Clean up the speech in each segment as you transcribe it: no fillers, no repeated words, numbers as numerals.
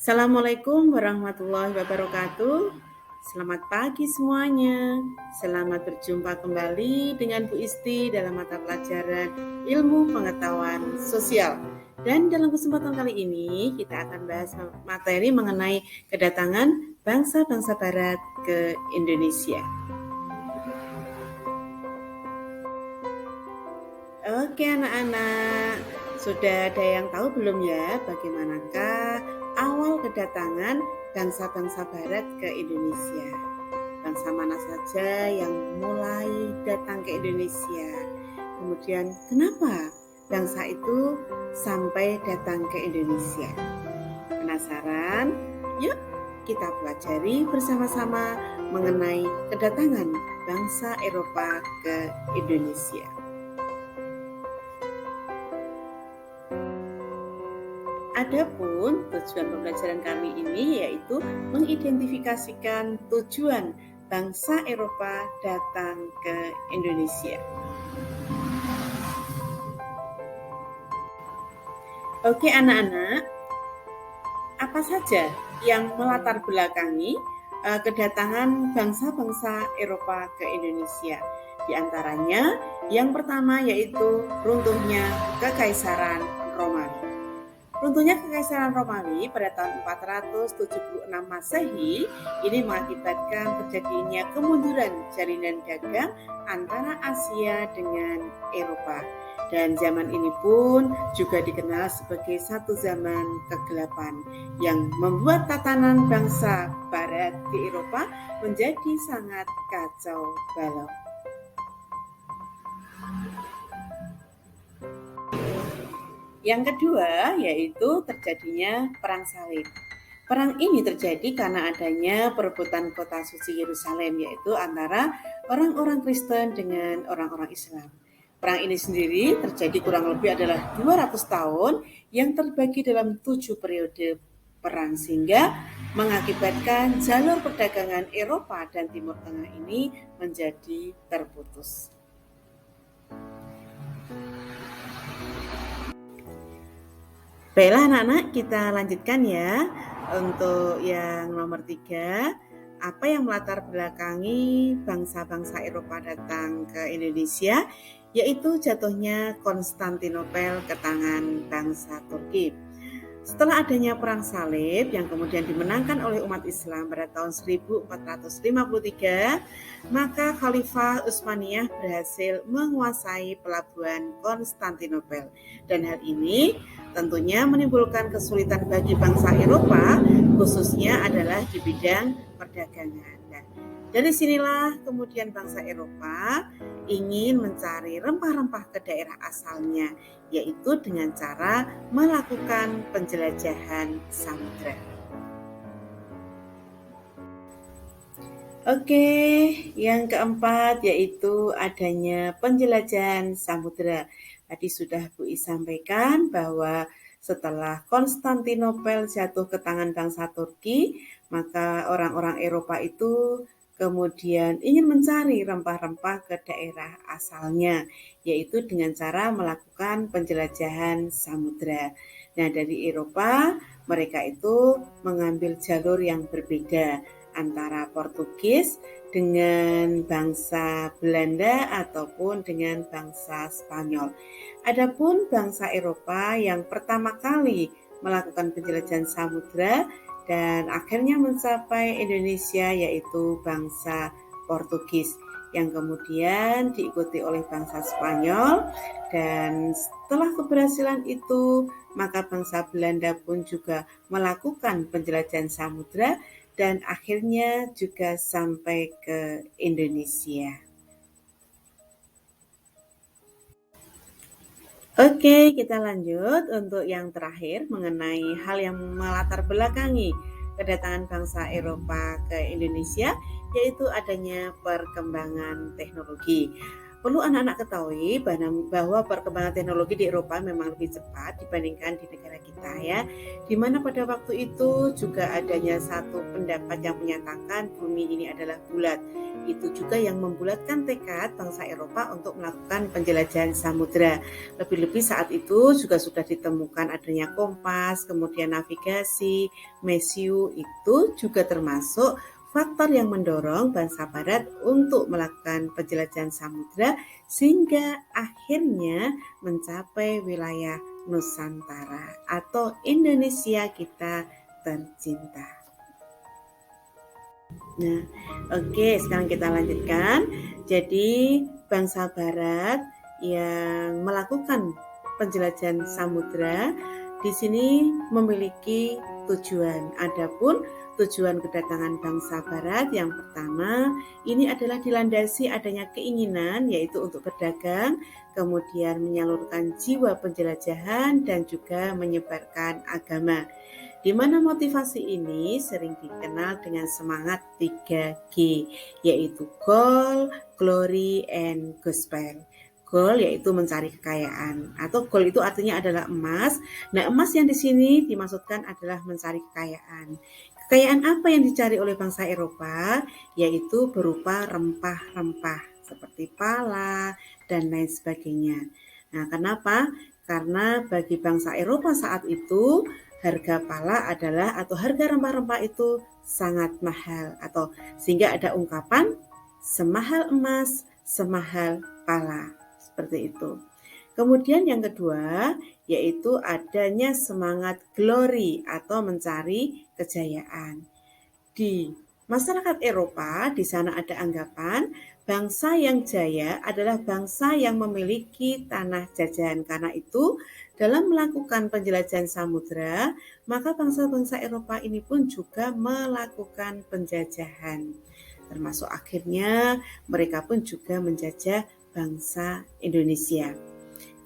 Assalamualaikum warahmatullahi wabarakatuh. Selamat pagi semuanya. Selamat berjumpa kembali dengan Bu Isti dalam mata pelajaran Ilmu Pengetahuan Sosial. Dan dalam kesempatan kali ini kita akan bahas materi mengenai kedatangan bangsa-bangsa Barat ke Indonesia. Oke anak-anak, sudah ada yang tahu belum ya bagaimanakah awal kedatangan bangsa-bangsa Barat ke Indonesia? Bangsa mana saja yang mulai datang ke Indonesia? Kemudian kenapa bangsa itu sampai datang ke Indonesia? Penasaran? Yuk kita pelajari bersama-sama mengenai kedatangan bangsa Eropa ke Indonesia. Adapun tujuan pembelajaran kami ini yaitu mengidentifikasikan tujuan bangsa Eropa datang ke Indonesia. Oke anak-anak, apa saja yang melatar belakangi kedatangan bangsa-bangsa Eropa ke Indonesia? Di antaranya yang pertama yaitu runtuhnya Kekaisaran Romawi. Runtuhnya Kekaisaran Romawi pada tahun 476 Masehi ini mengakibatkan terjadinya kemunduran jalinan dagang antara Asia dengan Eropa. Dan zaman ini pun juga dikenal sebagai satu zaman kegelapan yang membuat tatanan bangsa Barat di Eropa menjadi sangat kacau balau. Yang kedua yaitu terjadinya Perang Salib. Perang ini terjadi karena adanya perebutan kota suci Yerusalem, yaitu antara orang-orang Kristen dengan orang-orang Islam. Perang ini sendiri terjadi kurang lebih adalah 200 tahun yang terbagi dalam 7 periode perang, sehingga mengakibatkan jalur perdagangan Eropa dan Timur Tengah ini menjadi terputus. Baiklah anak-anak, kita lanjutkan ya. Untuk yang nomor 3, apa yang melatar belakangi bangsa-bangsa Eropa datang ke Indonesia? Yaitu jatuhnya Konstantinopel ke tangan bangsa Turki. Setelah adanya Perang Salib yang kemudian dimenangkan oleh umat Islam pada tahun 1453, maka Khalifah Utsmaniyah berhasil menguasai pelabuhan Konstantinopel. Dan hal ini tentunya menimbulkan kesulitan bagi bangsa Eropa, khususnya adalah di bidang perdagangan. Nah, dari sinilah kemudian bangsa Eropa ingin mencari rempah-rempah ke daerah asalnya, yaitu dengan cara melakukan penjelajahan samudra. Oke, yang keempat yaitu adanya penjelajahan samudra. Tadi sudah Bu I sampaikan bahwa setelah Konstantinopel jatuh ke tangan bangsa Turki, maka orang-orang Eropa itu kemudian ingin mencari rempah-rempah ke daerah asalnya, yaitu dengan cara melakukan penjelajahan samudra. Nah, dari Eropa mereka itu mengambil jalur yang berbeda antara Portugis dengan bangsa Belanda ataupun dengan bangsa Spanyol. Adapun bangsa Eropa yang pertama kali melakukan penjelajahan samudra dan akhirnya mencapai Indonesia yaitu bangsa Portugis, yang kemudian diikuti oleh bangsa Spanyol, dan setelah keberhasilan itu maka bangsa Belanda pun juga melakukan penjelajahan samudra dan akhirnya juga sampai ke Indonesia. Oke, kita lanjut untuk yang terakhir mengenai hal yang melatar belakangi kedatangan bangsa Eropa ke Indonesia, yaitu adanya perkembangan teknologi. Perlu anak-anak ketahui bahwa perkembangan teknologi di Eropa memang lebih cepat dibandingkan di negara kita ya. Di mana pada waktu itu juga adanya satu pendapat yang menyatakan bumi ini adalah bulat. Itu juga yang membulatkan tekad bangsa Eropa untuk melakukan penjelajahan samudera. Lebih-lebih saat itu juga sudah ditemukan adanya kompas, kemudian navigasi, mesiu, itu juga termasuk faktor yang mendorong bangsa Barat untuk melakukan penjelajahan samudera sehingga akhirnya mencapai wilayah Nusantara atau Indonesia kita tercinta. Nah, oke, sekarang kita lanjutkan. Jadi, bangsa Barat yang melakukan penjelajahan samudera di sini memiliki tujuan. Adapun tujuan kedatangan bangsa Barat yang pertama ini adalah dilandasi adanya keinginan yaitu untuk berdagang, kemudian menyalurkan jiwa penjelajahan dan juga menyebarkan agama. Di mana motivasi ini sering dikenal dengan semangat 3G, yaitu Goal, Glory, and Gospel. Goal yaitu mencari kekayaan, atau goal itu artinya adalah emas. Nah, emas yang di sini dimaksudkan adalah mencari kekayaan. Kekayaan apa yang dicari oleh bangsa Eropa? Yaitu berupa rempah-rempah seperti pala dan lain sebagainya. Nah, kenapa? Karena bagi bangsa Eropa saat itu harga pala adalah atau harga rempah-rempah itu sangat mahal atau sehingga ada ungkapan semahal emas, semahal pala. Seperti itu. Kemudian yang kedua yaitu adanya semangat glory atau mencari kejayaan. Di masyarakat Eropa di sana ada anggapan bangsa yang jaya adalah bangsa yang memiliki tanah jajahan. Karena itu dalam melakukan penjelajahan samudera, maka bangsa-bangsa Eropa ini pun juga melakukan penjajahan. Termasuk akhirnya mereka pun juga menjajah bangsa Indonesia.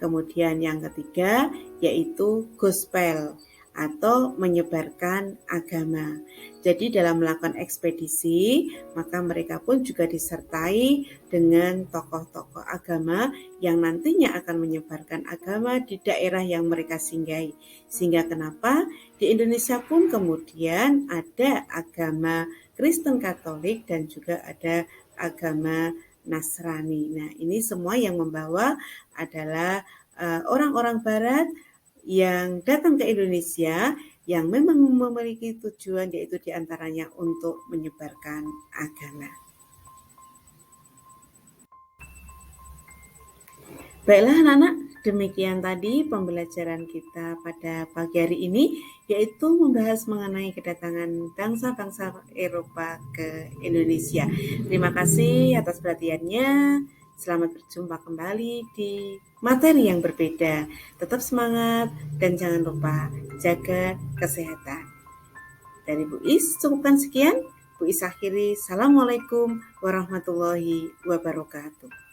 Kemudian yang ketiga yaitu gospel atau menyebarkan agama. Jadi dalam melakukan ekspedisi, maka mereka pun juga disertai dengan tokoh-tokoh agama yang nantinya akan menyebarkan agama di daerah yang mereka singgahi. Sehingga kenapa di Indonesia pun kemudian ada agama Kristen Katolik dan juga ada agama Nasrani. Nah, ini semua yang membawa adalah orang-orang Barat yang datang ke Indonesia yang memang memiliki tujuan yaitu diantaranya untuk menyebarkan agama. Baiklah anak-anak, demikian tadi pembelajaran kita pada pagi hari ini yaitu membahas mengenai kedatangan bangsa-bangsa Eropa ke Indonesia. Terima kasih atas perhatiannya. Selamat berjumpa kembali di materi yang berbeda. Tetap semangat dan jangan lupa jaga kesehatan. Dari Bu Is, cukupkan sekian. Bu Is akhiri. Assalamualaikum warahmatullahi wabarakatuh.